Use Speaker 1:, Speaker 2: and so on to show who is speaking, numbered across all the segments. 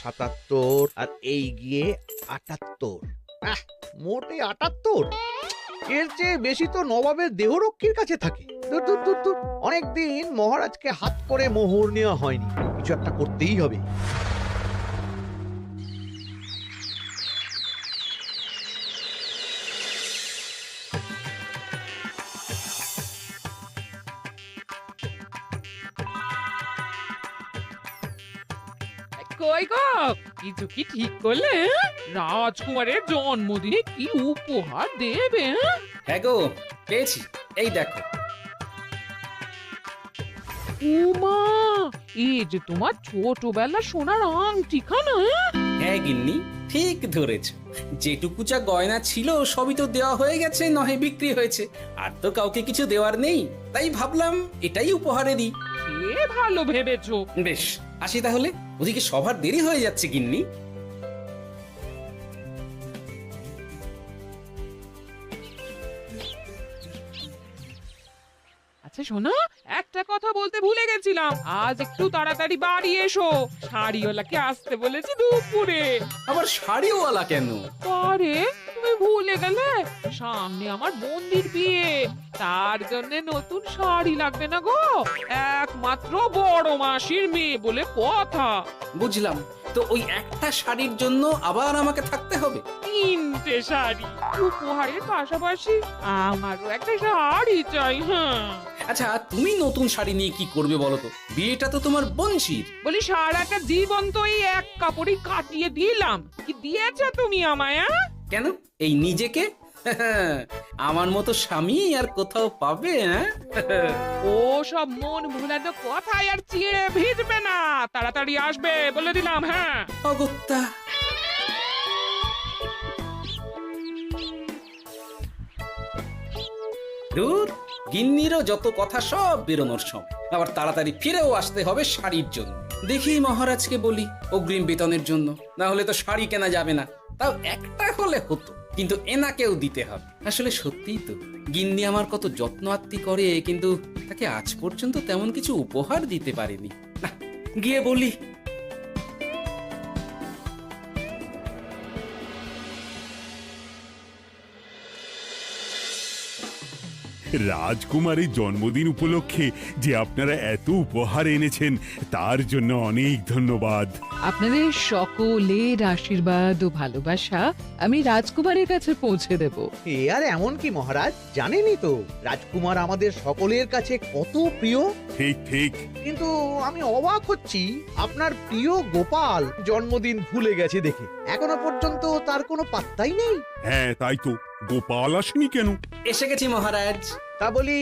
Speaker 1: 77 আর এই গিয়ে 78। মোটে 78। এর চেয়ে বেশি তো নবাবের দেহরক্ষীর কাছে থাকে। দূর দূর দূর দূর। অনেকদিন মহারাজকে হাত করে মোহর নেওয়া হয়নি, কিছু একটা করতেই হবে।
Speaker 2: কই গো, কিছু কি ঠিক করলে? রাজকুমারের জন্মদিনে কি উপহার দেবে?
Speaker 3: হ্যাঁ গো, পেয়েছি, এই দেখো।
Speaker 2: উমা, এই যে তোমার ছোটবেলা সোনার আংটিখানা।
Speaker 3: হ্যাঁ গিন্নি, ঠিক ধরেছ। যেটুকু যা গয়না ছিল সবই তো দেওয়া হয়ে গেছে, নহে বিক্রি হয়েছে। আর তো কাউকে কিছু দেওয়ার নেই, তাই ভাবলাম এটাই উপহারে দিই।
Speaker 2: সে ভালো ভেবেছো।
Speaker 3: বেশ, আসি তাহলে, ওদিকে সবার দেরি হয়ে যাচ্ছে গিন্নি।
Speaker 2: আচ্ছা শোনো, একটা কথা বলতে ভুলে গেছিলাম, আজ একটু তাড়াতাড়ি বাড়ি এসো। শাড়িওয়ালাকে আসতে বলেছি দুপুরে।
Speaker 3: আবার শাড়িওয়ালা কেন?
Speaker 2: আরে তুমি ভুলে গেলে, সামনে আমার বোনদির বিয়ে, তার জন্য নতুন শাড়ি লাগবে না গো। একমাত্র বড় মাসির মেয়ে বলে কথা।
Speaker 3: বুঝলাম, তো ওই একটা শাড়ির জন্য আবার আমাকে থাকতে হবে?
Speaker 2: 3টে শাড়ি উপহারের পাশাপাশি আমারও একটা শাড়ি চাই। হ্যাঁ
Speaker 3: আচ্ছা, তুমি নতুন শাড়ি নিয়ে কি করবে বলো তো? বিয়েটা তো তোমার বংশীর।
Speaker 2: বলি, সারাটা জীবন তো এই এক কাপড়ই কাটিয়ে দিলাম, কি দিয়েছো তুমি আমায়?
Speaker 3: কেন, এই নিজেকে আমার মতো স্বামী আর কোথাও পাবে?
Speaker 2: ও সব মন ভুলানো কথায় আর চিড়ে ভিজবে না, তাড়াতাড়ি আসবে বলে দিলাম। হ্যাঁ
Speaker 3: অগত্যা। দূর, গিন্নিরও যত কথা সব বেরোনোর সময়। আবার তাড়াতাড়ি ফিরেও আসতে হবে শাড়ির জন্য। দেখি মহারাজকে বলি অগ্রিম বেতনের জন্য, না হলে তো শাড়ি কেনা যাবে না। তাও একটা হলে হতো, কিন্তু এনাকেও দিতে হবে। আসলে সত্যিই তো, গিন্নি আমার কত যত্ন আত্তি করে, কিন্তু তাকে আজ পর্যন্ত তেমন কিছু উপহার দিতে পারেনি। না, গিয়ে বলি।
Speaker 4: রাজকুমারের জন্মদিন উপলক্ষে যে আপনারা এত উপহার এনেছেন তার জন্য অনেক ধন্যবাদ।
Speaker 5: আপনাদের সকলের আশীর্বাদ ও ভালোবাসা আমি রাজকুমারের কাছে পৌঁছে দেব।
Speaker 1: এ আর এমন কি মহারাজ, জানেনই তো রাজকুমার আমাদের সকলের কাছে কত প্রিয়।
Speaker 4: ঠিক ঠিক।
Speaker 1: কিন্তু আমি অবাক হচ্ছি, আপনার প্রিয় গোপাল জন্মদিন ভুলে গেছে দেখে। এখনো পর্যন্ত তার কোনো পাত্তাই নেই।
Speaker 4: হ্যাঁ তাই তো, গোপাল আসেনি কেন?
Speaker 3: এসে গেছি মহারাজ।
Speaker 1: তা বলি,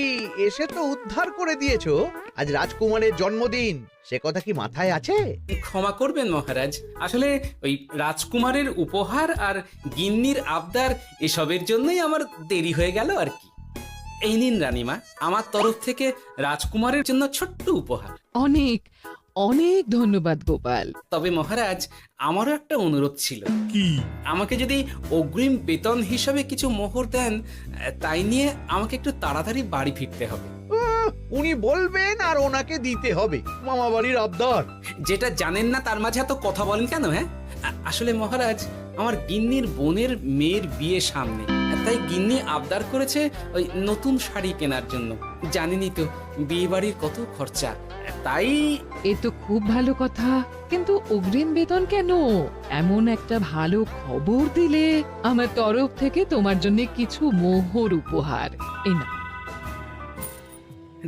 Speaker 1: এসে তো উদ্ধার করে দিয়েছো। আজ রাজকুমারের জন্মদিন, সে কথা কি মাথায় আছে?
Speaker 3: ক্ষমা করবেন মহারাজ, আসলে ওই রাজকুমারের উপহার আর গিন্নির আবদার এসবের জন্যই আমার দেরি হয়ে গেল আর কি। এই নিন রানীমা, আমার তরফ থেকে রাজকুমারের জন্য ছোট্ট উপহার।
Speaker 5: অনেক অনেক ধন্যবাদ গোপাল।
Speaker 3: তবে মহারাজ, আমারও একটা অনুরোধ ছিল।
Speaker 4: কি?
Speaker 3: আমাকে যদি অগ্রিম বেতন হিসাবে কিছু মোহর দেন, তাই নিয়ে আমাকে একটু তাড়াতাড়ি বাড়ি ফিরতে হবে।
Speaker 1: উনি বলবেন আর ওনাকে দিতে হবে, মামা বাড়ির আবদার।
Speaker 3: যেটা জানেন না তার মাঝে এত কথা বলেন কেন? হ্যাঁ, আসলে মহারাজ, আমার গিন্নির বোনের মেয়ের বিয়ে সামনে, তাই গিন্নি আবদার করেছে ওই নতুন শাড়ি কেনার জন্য। জানেনই তো বিয়ে বাড়ির কত খরচা, তাই।
Speaker 5: এ তো খুব ভালো কথা, কিন্তু অগ্রিম বেতন কেন? এমন একটা ভালো খবর দিলে আমার তরফ থেকে তোমার জন্য কিছু মোহর উপহার। এই না,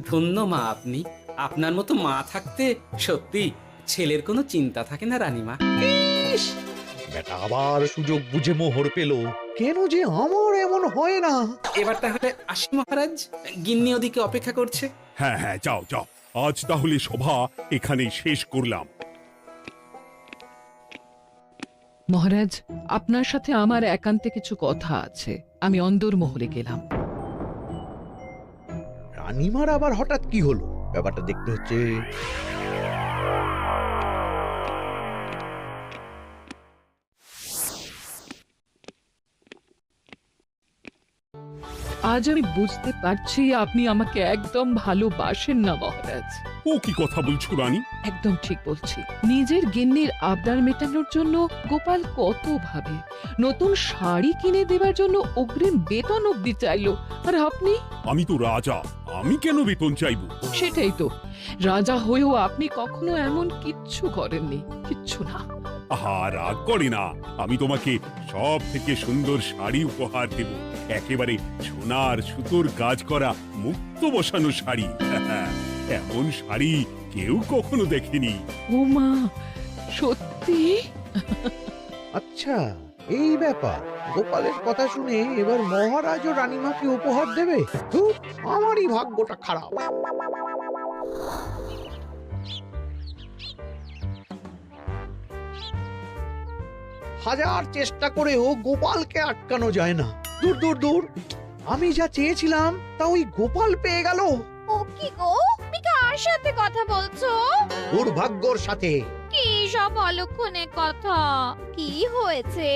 Speaker 3: ধন্য মা আপনি, আপনার মতো মা থাকতে সত্যি ছেলের কোনো চিন্তা থাকে না রানীমা।
Speaker 1: ইস, বেটা আবার সুযোগ বুঝে মোহর পেল। কেন যে আমার এমন হয় না।
Speaker 3: এবার তাহলে আসি মহারাজ, গিন্নি ওদিকে অপেক্ষা করছে।
Speaker 4: হ্যাঁ হ্যাঁ, যাও যাও, আজ তাহলে সভা এখানেই শেষ করলাম।
Speaker 5: মহারাজ, আপনার সাথে আমার একান্তে কিছু কথা আছে। আমি অন্দরমহলে গেলাম।
Speaker 1: রানীমার আবার হঠাৎ কি হলো, ব্যাপারটা দেখতে হচ্ছে।
Speaker 5: আজ আমি বুঝতে পারছি আপনি আমাকে একদম ভালোবাসেন না মহারাজ।
Speaker 4: ও কি কথা বলছো রানী?
Speaker 5: একদম ঠিক বলছি। নিজের গিন্নির আবদার মেটানোর জন্য গোপাল কত ভাবে, নতুন শাড়ি কিনে দেওয়ার জন্য অগ্রিম বেতন অব্দি চাইলো, আর আপনি?
Speaker 4: আমি তো রাজা, আমি কেন বেতন চাইবো?
Speaker 5: সেটাই তো, রাজা হয়েও আপনি কখনো এমন কিচ্ছু করেননি, কিচ্ছু না।
Speaker 4: আহা, রাগ করে না। আমি তোমাকে সব থেকে সুন্দর শাড়ি উপহার দেব, একেবারে সোনার সুতোর কাজ করা মুক্ত বসানো শাড়ি। এমন শাড়ি কেউ কখনো দেখেনি।
Speaker 5: ও মা, সত্যি?
Speaker 1: আচ্ছা, এই ব্যাপার। গোপালের কথা শুনে এবার মহারাজ ও রানীমাকে উপহার দেবে? ধুর, আমারই ভাগ্যটা খারাপ। হাজার চেষ্টা করেও গোপালকে আটকানো যায় না। দূর দূর দূর, আমি যা চেয়েছিলাম তা ওই গোপাল পেয়ে গেল।
Speaker 6: ও কি গো, তুমি কার সাথে কথা বলছো?
Speaker 1: দুর্ভাগ্যর সাথে।
Speaker 6: কি সব অলক্ষণে কথা? কি হয়েছে?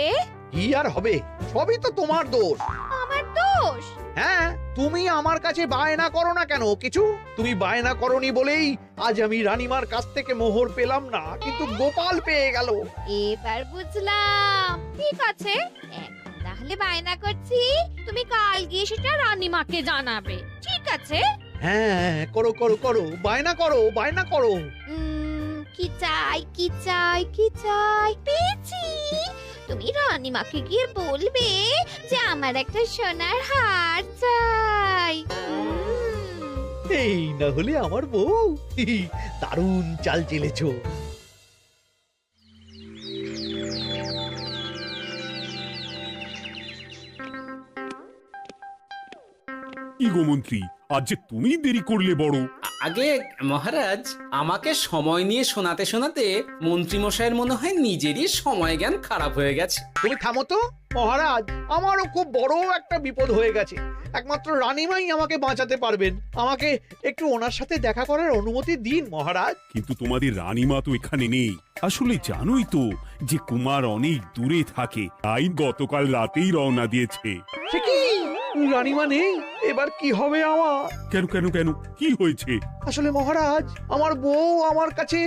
Speaker 1: কি আর হবে, সবই তো তোমার দোষ।
Speaker 6: আমার দোষ?
Speaker 1: হ্যাঁ, তুমি আমার কাছে বায়না করো না কেন কিছু? তুমি বায়না করনি বলেই আজ আমি রানীমার কাছ থেকে মোহর পেলাম না, কিন্তু গোপাল পেয়ে গেল।
Speaker 6: এবার বুঝলাম। ঠিক আছে, এখন তাহলে বায়না করছি, তুমি কাল গিয়ে সেটা রানীমাকে জানাবে, ঠিক আছে?
Speaker 1: হ্যাঁ, করো করো করো, বায়না করো, বায়না করো।
Speaker 6: কি চাই, কি চাই, কি চাই? পেয়েছি। তুমি রানীমাকে গিয়ে বলবে যে আমার একটা সোনার হার চাই।
Speaker 1: এই না হলে আমার বউ। দারুণ চাল চেলেছো।
Speaker 4: কি গো মন্ত্রী, আজ যে তুমি দেরি করলে বড়।
Speaker 3: আগে মহারাজ, আমাকে সময় নিয়ে শোনাতে শোনাতে মন্ত্রীমশাইয়ের মনে হয় নিজেরই সময় জ্ঞান খারাপ হয়ে গেছে।
Speaker 1: তুমি থামো তো মহারাজ, আমারও খুব বড় একটা বিপদ হয়ে গেছে। একমাত্র রানীমাই আমাকে বাঁচাতে পারবেন। আমাকে একটু ওনার সাথে দেখা করার অনুমতি দিন মহারাজ।
Speaker 4: কিন্তু তোমাদের রানীমা তো এখানে নেই। আসলে জানোই তো যে কুমার অনেক দূরে থাকে, তাই গতকাল রাতেই রওনা দিয়েছে।
Speaker 1: সে কি, রানীমা নেই? এবার কি হবে আমার?
Speaker 4: কেন কেন কেন, কি হয়েছে?
Speaker 1: আসলে মহারাজ, আমার বউ আমার কাছে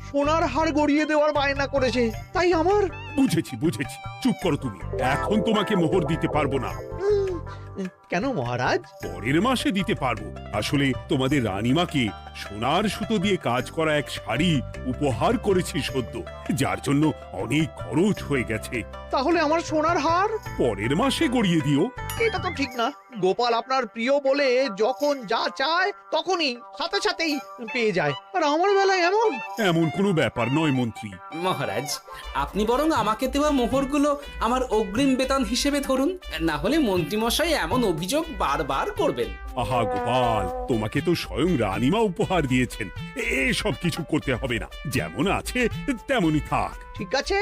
Speaker 1: সোনার হার গড়িয়ে দেওয়ার বায়না করেছে, তাই আমার।
Speaker 4: বুঝেছি বুঝেছি, চুপ করো তুমি। এখন তোমাকে মোহর দিতে পারবো না।
Speaker 1: কেন মহারাজ?
Speaker 4: পরের মাসে দিতে পারবো। আসলে তোমাদের রানীমাকে সোনার সুতো দিয়ে কাজ করা এক শাড়ি উপহার করেছি সদ্য, যার জন্য অনেক খরচ হয়ে গেছে।
Speaker 1: তাহলে আমার সোনার হার
Speaker 4: পরের মাসে গড়িয়ে দিও।
Speaker 1: এটা তো ঠিক না। গোপাল আপনার প্রিয় বলে যখন যা চায় তখনই সাথে সাথেই পেয়ে যায়, আর আমার বেলায় এমন।
Speaker 4: এমন কোনো ব্যাপার নয় মন্ত্রী।
Speaker 3: মহারাজ, আপনি বরং আমাকে দেওয়া মোহরগুলো আমার অগ্রিম বেতন হিসেবে ধরুন, না হলে মন্ত্রীমশাই এমন অভিযোগ বারবার করবেন।
Speaker 4: আহা গোপাল, তোমাকে তো স্বয়ং রানীমা উপহার দিয়েছেন, এসব কিছু করতে হবে না। যেমন আছে তেমনই থাক।
Speaker 1: ঠিক আছে,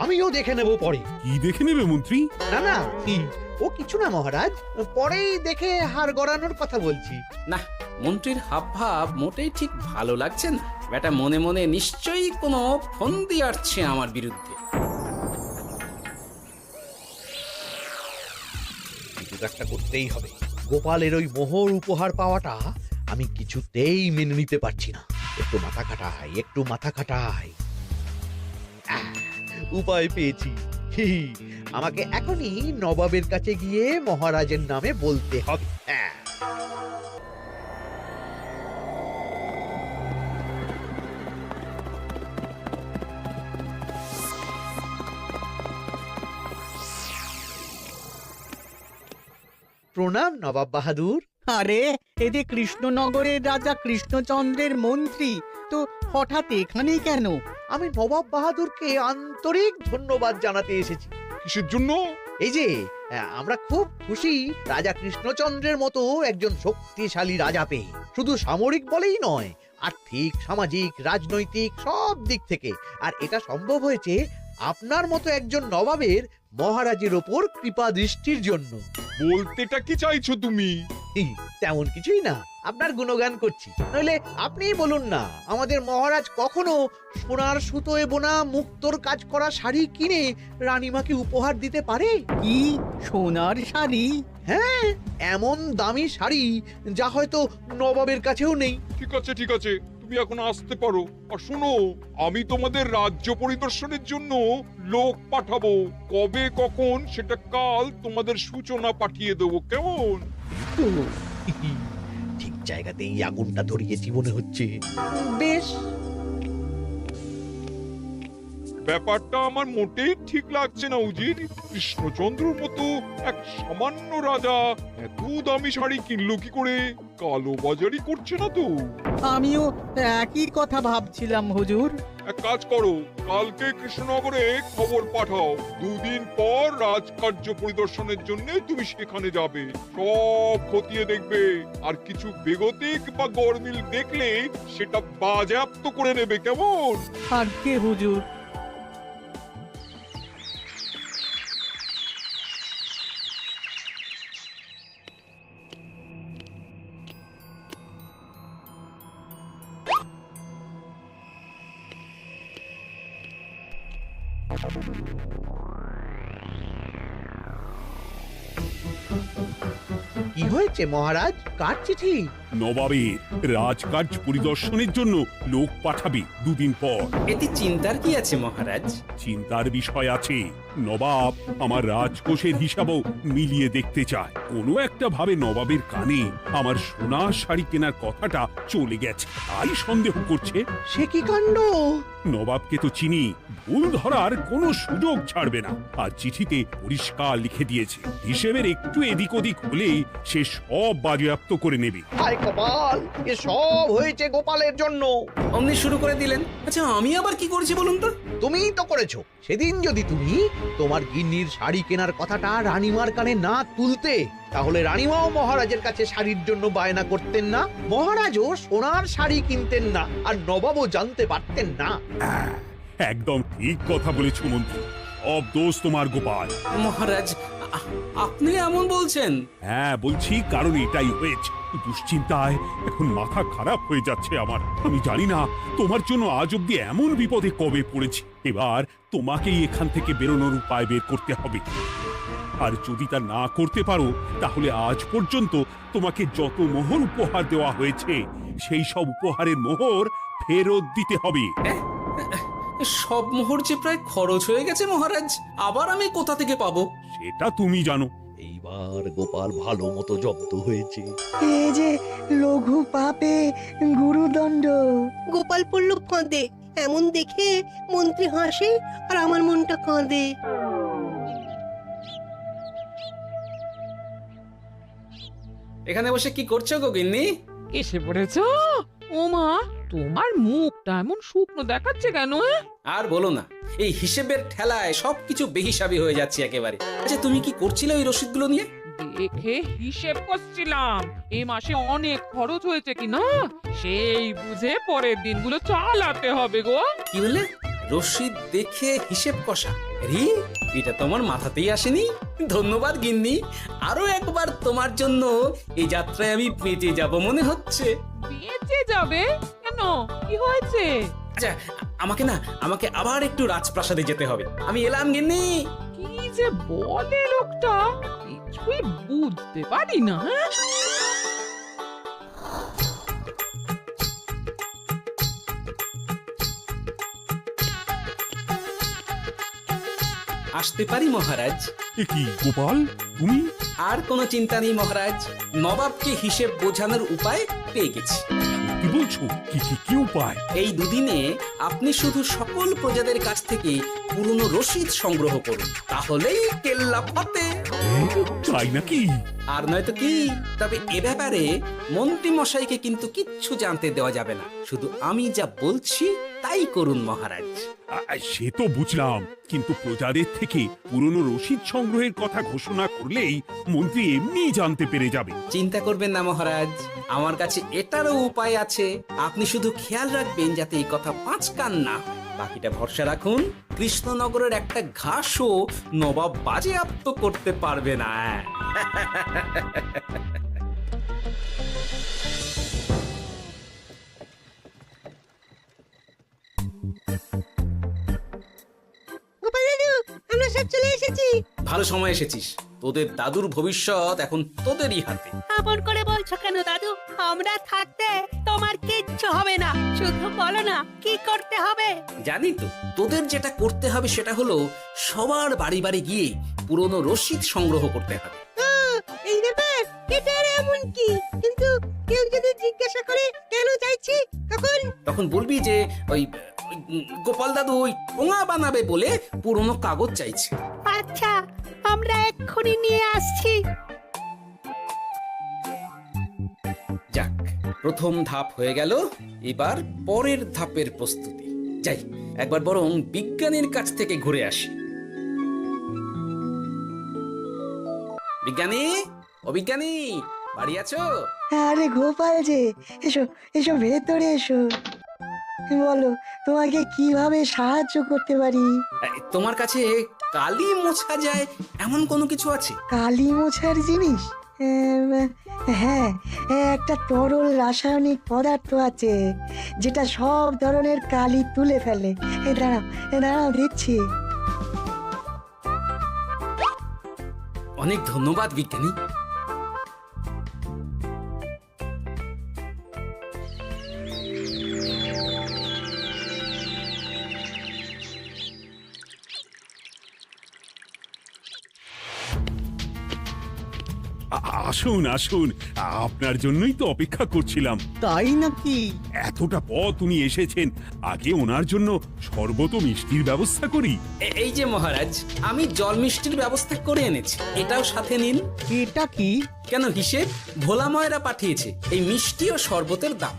Speaker 1: আমিও দেখে নেব পরে।
Speaker 4: কি দেখে নেবে মন্ত্রী?
Speaker 1: না না, ও কিছু না মহারাজ, পরেই দেখে হার গড়ানোর কথা বলছি।
Speaker 3: না, মন্ত্রীর হাবভাব মোটেই ঠিক ভালো লাগছে না। বেটা মনে মনে নিশ্চয়ই কোনো ফন্দি আটছে আমার বিরুদ্ধে।
Speaker 1: কিছু একটা করতেই হবে। গোপালের ওই মোহর উপহার পাওয়াটা আমি কিছুতেই মেনে নিতে পারছি না। একটু মাথা খাটাই, একটু মাথা খাটাই। উপায় পেয়েছি। আমাকে এখনই নবাবের কাছে গিয়ে মহারাজের নামে বলতে হবে। প্রণাম নবাব বাহাদুর।
Speaker 7: আরে এতে কৃষ্ণনগরের রাজা কৃষ্ণচন্দ্রের মন্ত্রী তো হঠাৎ এখানেই কেন?
Speaker 1: আমি নবাব বাহাদুরকে আন্তরিক ধন্যবাদ জানাতে এসেছি।
Speaker 4: কিসের জন্য?
Speaker 1: এই যে আমরা খুব খুশি রাজা কৃষ্ণচন্দ্রের মতো একজন শক্তিশালী রাজা পেয়ে। শুধু সামরিক বলেই নয়, আর্থিক, সামাজিক, রাজনৈতিক সব দিক থেকে। আর এটা সম্ভব হয়েছে আপনার মতো একজন নবাবের মহারাজের ওপর কৃপা দৃষ্টির জন্য।
Speaker 8: বলতেটা কি চাইছো তুমি?
Speaker 1: তেমন কিছুই না, আপনার গুণগান করছি। নইলে আপনিই বলুন না, আমাদের মহারাজ কখনো সোনার সুতোয় বোনা মুক্তোর কাজ করা শাড়ি কিনে রানীমাকে উপহার দিতে পারে?
Speaker 7: কি সোনার শাড়ি?
Speaker 1: হ্যাঁ, এমন দামি শাড়ি যা হয়তো নবাবের কাছেও নেই।
Speaker 8: ঠিক আছে ঠিক আছে, তুমি এখন আসতে পারো। আর শোনো, আমি তোমাদের রাজ্য পরিদর্শনের জন্য লোক পাঠাবো। কবে কখন সেটা কাল তোমাদের সূচনা পাঠিয়ে দেবো, কেমন?
Speaker 1: তো, ঠিক জায়গাতেই আগুনটা ধরিয়েছি মনে হচ্ছে। বেশ।
Speaker 8: ব্যাপারটা আমার মোটেই ঠিক লাগছে না উজির। কৃষ্ণচন্দ্রর মতো এক সামান্য রাজা এত দামি শাড়ি কিনলো কি করে? কালো বাজারি করছে না তো?
Speaker 7: আমিও একই কথা ভাবছিলাম হুজুর।
Speaker 8: এক কাজ করো, কালকে কৃষ্ণনগরে খবর পাঠাও। 2 দিন পর রাজকার্য পরিদর্শনের জন্য তুমি সেখানে যাবে। সব খতিয়ে দেখবে, আর কিছু বেগতিক বা গরমিল দেখলে সেটা বাজেয়াপ্ত করে নেবে, কেমন?
Speaker 7: আর কে হুজুর?
Speaker 1: কি হয়েছে মহারাজ? কার চিঠি?
Speaker 4: নবাবের রাজকার্য পরিদর্শনের জন্য লোক পাঠাবে 2 দিন পর।
Speaker 3: এতে চিন্তার কি আছে মহারাজ?
Speaker 4: চিন্তার বিষয় আছে। নবাব আমার রাজকোষের হিসাবও মিলিয়ে দেখতে চায়। কোনো একটা ভাবে নবাবের কানে আমার সোনার শাড়ি কেনার কথাটা চলে গেছে, তাই সন্দেহ করছে।
Speaker 1: সে কি কাণ্ড!
Speaker 4: নবাবকে তো চিনি, ভুল ধরার কোনো সুযোগ ছাড়বে না। আর চিঠিতে পরিষ্কার লিখে দিয়েছে, হিসেবের একটু এদিক ওদিক হলেই সে সব বাজেয়াপ্ত করে নেবে।
Speaker 1: হায় কপাল, এ সব হয়েছে গোপালের জন্য।
Speaker 3: অমনি শুরু করে দিলেন। আচ্ছা, আমি আবার কি করেছি বলুন তো?
Speaker 1: তুমিই তো করেছো। সেদিন যদি তুমি তোমার গিন্নির শাড়ি কেনার কথাটা রানীমার কানে না তুলতে, তাহলে রানীমাও মহারাজের কাছে শাড়ির জন্য বায়না করতেন না, মহারাজও সোনার শাড়ি কিনতেন না, আর নবাবও জানতে পারতেন না।
Speaker 4: একদম ঠিক কথা বলেছ মন্ত্রী, সব দোষ তোমার গোপাল।
Speaker 3: মহারাজ, আপনি এমন বলছেন?
Speaker 4: হ্যাঁ বলছি, কারণ এটাই হয়েছে। দুশ্চিন্তায় এখন মাথা খারাপ হয়ে যাচ্ছে আমার। আমি জানি না তোমার জন্য আজ অব্দি এমন বিপদে কবে পড়েছি। এবার তোমাকেই এখান থেকে বেরোনোর উপায় বের করতে হবে। আর যদি তা না করতে পারো, তাহলে আজ পর্যন্ত তোমাকে যত মোহর উপহার দেওয়া হয়েছে সেই সব উপহারের মোহর ফেরত দিতে হবে।
Speaker 3: সব মোহর যে প্রায় খরচ হয়ে গেছে মহারাজ, আবার আমি কোথা থেকে পাবো?
Speaker 4: সেটা তুমি জানো।
Speaker 1: এইবার গোপাল ভালো মতো জব্দ হয়েছে।
Speaker 9: এ যে লঘু পাপে গুরুদণ্ড।
Speaker 10: গোপাল পড়ল ফাঁদে। এমন দেখে মন্ত্রী হাসে আর আমার মনটা কাঁদে।
Speaker 3: এখানে বসে কি করছো গো গিন্নি?
Speaker 2: এসে পড়েছ? ওমা, তোমার মুখটা এমন শুকনো দেখাচ্ছে কেন?
Speaker 3: আর বলো না, এই হিসেবের ঠেলায় সবকিছু বেহিসাবি হয়ে যাচ্ছে একেবারে। আচ্ছা, তুমি কি করছিলে ওই রসিদগুলো নিয়ে?
Speaker 2: দেখে হিসেব করছিলাম এই মাসে অনেক খরচ হয়েছে কিনা, সেই বুঝে পরের দিনগুলো চালাতে হবে গো।
Speaker 3: কি বলে? রসিদ দেখে হিসেব কষা? আরে, এটা তোমার মাথাতেই আসেনি। ধন্যবাদ গিন্নি, আরো একবার তোমার জন্য এই যাত্রায় আমি বেঁচে যাব মনে হচ্ছে।
Speaker 2: বেঁচে যাবে কেন? কি হয়েছে?
Speaker 3: আচ্ছা, আমাকে আবার একটু রাজপ্রাসাদে যেতে হবে। আমি এলাম গিন্নি।
Speaker 2: কি যে বলে লোকটা, কিছুই বুঝতে পারি না।
Speaker 3: আসতে পারি মহারাজ?
Speaker 4: এ কি গোপাল, তুমি?
Speaker 3: আর কোনো চিন্তা নেই মহারাজ, নবাবকে হিসেব বোঝানোর উপায় পেয়ে গেছি।
Speaker 4: কি বলছো? কি উপায়?
Speaker 3: এই দুদিনে আপনি শুধু সকল প্রজাদের কাছ থেকে পুরনো রসিদ সংগ্রহ করুন, তাহলেই কেল্লা ফতে।
Speaker 4: তাই নাকি?
Speaker 3: আর নয়তো কি? তবে এ ব্যাপারে মন্ত্রী মশাইকে কিন্তু কিচ্ছু জানতে দেওয়া যাবে না। শুধু আমি যা বলছি তাই করুন মহারাজ।
Speaker 4: সে তো বুঝলাম, কিন্তু প্রজাদের থেকে পুরনো রসিদ সংগ্রহের কথা ঘোষণা করলেই মন্ত্রী এমনি জানতে পেরে যাবে।
Speaker 3: চিন্তা করবেন না মহারাজ, আমার কাছে এটারও উপায় আছে। আপনি শুধু খেয়াল রাখবেন যাতে এই কথা 5 কান না হয়। বাকিটা ভরসা রাখুন, কৃষ্ণনগরের একটা ঘাসও নবাব বাজেয়াপ্ত করতে পারবে না।
Speaker 10: চলে এসেছি।
Speaker 3: ভালো সময় এসেছিস, তোদের দাদুর ভবিষ্যৎ এখন তোদেরই হাতে।
Speaker 10: আপন করে বলছো কেন দাদু? আমরা থাকতে তোমার কিচ্ছু হবে না, শুধু বলো না কি করতে হবে।
Speaker 3: জানি তো, তোদের যেটা করতে হবে সেটা হলো সবার বাড়ি বাড়ি গিয়ে পুরনো রসিদ সংগ্রহ করতে হবে।
Speaker 10: এই ব্যাপার, এটা আর এমন কি? কিন্তু কেউ যদি জিজ্ঞাসা করে কেন চাইছি,
Speaker 3: তখন বলবি যে ওই গোপাল দাদু ওই টোঙা বানাবে বলে পুরনো কাগজ চাইছে।
Speaker 10: আচ্ছা, আমরা এক্ষুনি নিয়ে আসছি।
Speaker 3: যাক, প্রথম ধাপ হয়ে গেল, এবার পরের ধাপের প্রস্তুতি। যাই, একবার বরং বিজ্ঞানীর কাছ থেকে ঘুরে আসি। বিজ্ঞানী, ও বিজ্ঞানী, বাড়ি আছো?
Speaker 9: আরে গোপাল যে, এসো এসো ভেতরে এসো। বলো, তোমাকে কিভাবে সাহায্য করতে পারি?
Speaker 3: তোমার কাছে কালি মোছা যায় এমন কোনো কিছু আছে?
Speaker 9: কালি মোছার জিনিস? হ্যাঁ, একটা তরল রাসায়নিক পদার্থ আছে যেটা সব ধরনের কালি তুলে ফেলে। দাঁড়াও দিচ্ছি।
Speaker 3: অনেক ধন্যবাদ বিজ্ঞানী।
Speaker 4: আসুন আসুন, আপনার জন্যই তো অপেক্ষা করছিলাম।
Speaker 7: তাই নাকি?
Speaker 4: এতটা পথ উনি এসেছেন, আগে ওনার জন্য শরবত ও মিষ্টির ব্যবস্থা করি।
Speaker 3: এই যে মহারাজ, আমি জল মিষ্টির ব্যবস্থা করে এনেছি, এটাও সাথে নিন।
Speaker 7: এটা কি?
Speaker 3: কেন, হিসেব ভোলা ময়রা পাঠিয়েছে এই মিষ্টি ও শরবতের দাম।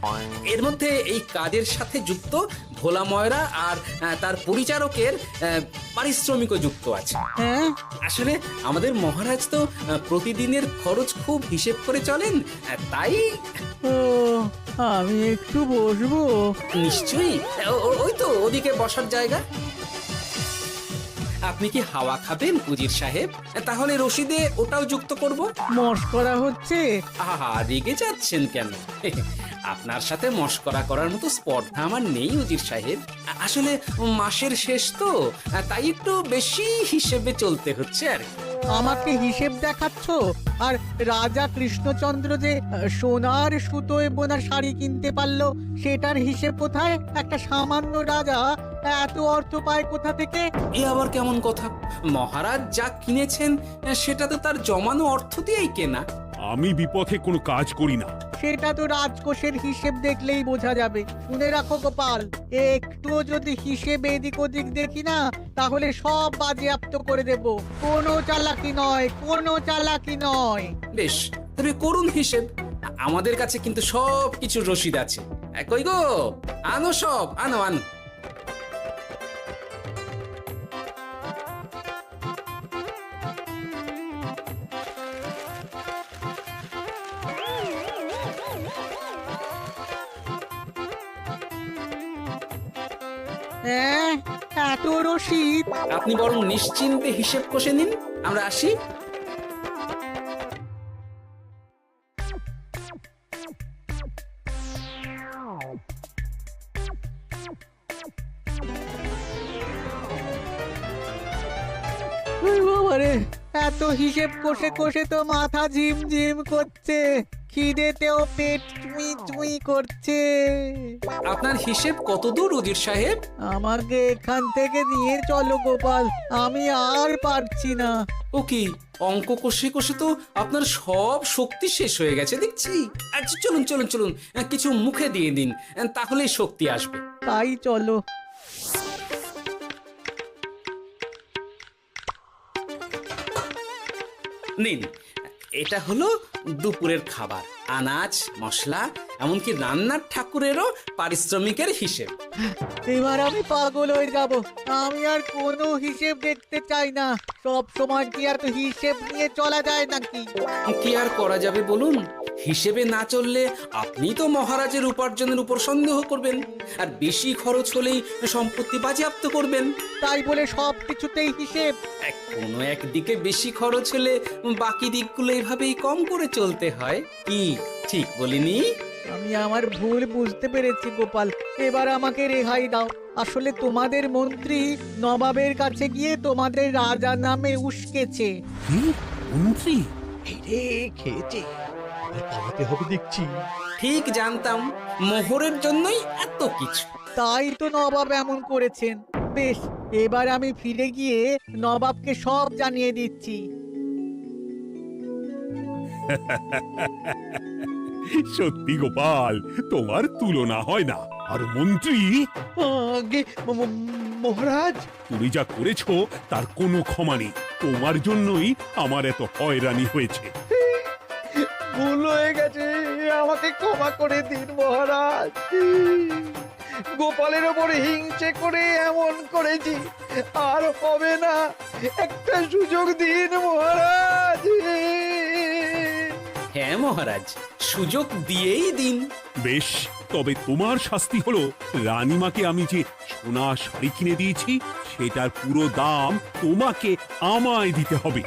Speaker 3: এর মধ্যে এই কাজের সাথে যুক্ত ভোলা ময়রা আর তার পরিচারকের পারিশ্রমিকও যুক্ত আছে।
Speaker 7: হ্যাঁ,
Speaker 3: আসলে আমাদের মহারাজ তো প্রতিদিনের খরচ খুব হিসেব করে চলেন, তাই।
Speaker 7: ও, আমি একটু বসবো?
Speaker 3: নিশ্চয়ই, ওই তো ওদিকে বসার জায়গা। আপনি কি হাওয়া খাবেন উজির সাহেব? তাহলে রশিদে ওটাও যুক্ত করব।
Speaker 7: মশকরা হচ্ছে?
Speaker 3: আহা, রেগে যাচ্ছেন কেন? আপনার সাথে মশকরা করার মতো স্পর্ধা আমার নেই উজির সাহেব। আসলে মাসের শেষ তো, তাই একটু বেশি হিসেবে চলতে হচ্ছে আর কি।
Speaker 7: আমাকে হিসেব দেখাচ্ছ? আর রাজা কৃষ্ণচন্দ্র যে সোনার সুতোয় বোনা শাড়ি কিনতে পারলো, সেটার হিসেব কোথায়? একটা সামান্য রাজা এত অর্থ পায় কোথা থেকে?
Speaker 3: এ আবার কেমন কথা? মহারাজ যা কিনেছেন সেটা তো তার জমানো অর্থ দিয়েই কেনা।
Speaker 4: আমি বিপথে কোনো কাজ করি না।
Speaker 7: সেটা তো রাজকোষের হিসেব দেখলেই বোঝা যাবে। শুনে রাখো গোপাল, একটুও যদি হিসেব এদিক ওদিক দেখি না, তাহলে সব বাজেয়াপ্ত করে দেব। কোনো চালাকি নয়, কোনো চালাকি নয়।
Speaker 3: বেশ, তবে করুন হিসেব। আমাদের কাছে কিন্তু সব কিছু রসিদ আছে। কই গো, আনো সব, আনো আনো।
Speaker 7: হ্যাঁ, এত রসিদ?
Speaker 3: আপনি বরং নিশ্চিন্তে হিসেব কষে নিন, আমরা আসি।
Speaker 7: বাবারে, এত হিসেব কষে কষে তো মাথা ঝিমঝিম করছে, খিদেতেও পেট চুই চুই করছে।
Speaker 3: আপনার হিসেব কত দূর উজির সাহেব?
Speaker 7: আমাকে এখান থেকে নিয়ে চলো গোপাল, আমি আর পারছি না।
Speaker 3: ও কি, অঙ্ক কষে কষে তো আপনার সব শক্তি শেষ হয়ে গেছে দেখছি। আচ্ছা চলুন চলুন চলুন, কিছু মুখে দিয়ে দিন, তাহলেই শক্তি আসবে।
Speaker 7: তাই চলো।
Speaker 3: নিন, এটা হলো দুপুরের খাবার, আনাজ মশলা, এমনকি রান্নার ঠাকুরেরও পারিশ্রমিকের হিসেব।
Speaker 7: এবার আমি পাগল হয়ে যাব। আমি আর কোনো হিসেব দেখতে চাই না। সব সময় কি আর হিসেব নিয়ে চলা যায় নাকি?
Speaker 3: কি আর করা যাবে বলুন? হিসেবে না চললে আপনি তো মহারাজের উপার্জনের উপর সন্দেহ করবেন, আর বেশি খরচ হলেই সম্পত্তি বাজেয়াপ্ত করবেন।
Speaker 7: তাই বলে সব কিছুতেই হিসেব?
Speaker 3: কোনো একদিকে বেশি খরচ হলে বাকি দিকগুলো এইভাবেই কম করে চলতে হয়। কি ঠিক বলিনি?
Speaker 7: আমি আমার ভুল বুঝতে পেরেছি গোপাল, এবার আমাকে রেহাই দাও। আসলে তোমাদের মন্ত্রী নবাবের কাছে গিয়ে তোমাদের রাজা নামে উস্কেছে।
Speaker 4: কি মন্ত্রী?
Speaker 1: এই রে খেয়েছে, এবার পালাতে হবে দেখছি।
Speaker 3: ঠিক জানতাম মোহরের জন্যই এত কিছু।
Speaker 7: তাই তো নবাব এমন করেছেন। বেশ, এবার আমি ফিরে গিয়ে নবাবকে সব জানিয়ে দিচ্ছি।
Speaker 4: সত্যি গোপাল, তোমার তুলনা হয় না। আর মন্ত্রী,
Speaker 1: আগে মহারাজ,
Speaker 4: তুমি যা করেছো তার কোনো ক্ষমা নেই। তোমার জন্যই আমার এত হয়রানি হয়েছে।
Speaker 1: ভুল হয়ে গেছে, আমাকে ক্ষমা করে দিন মহারাজ। গোপালের ওপরে হিংসে করে এমন করেছি, আর হবে না। একটা সুযোগ দিন মহারাজ।
Speaker 3: হ্যাঁ মহারাজ, সুযোগ দিয়েই দিন।
Speaker 4: বেশ, তবে তোমার শাস্তি হলো রানীমাকে আমি যে সোনা শাড়ি কিনে দিয়েছি সেটার পুরো দাম তোমাকে আমায় দিতে হবে।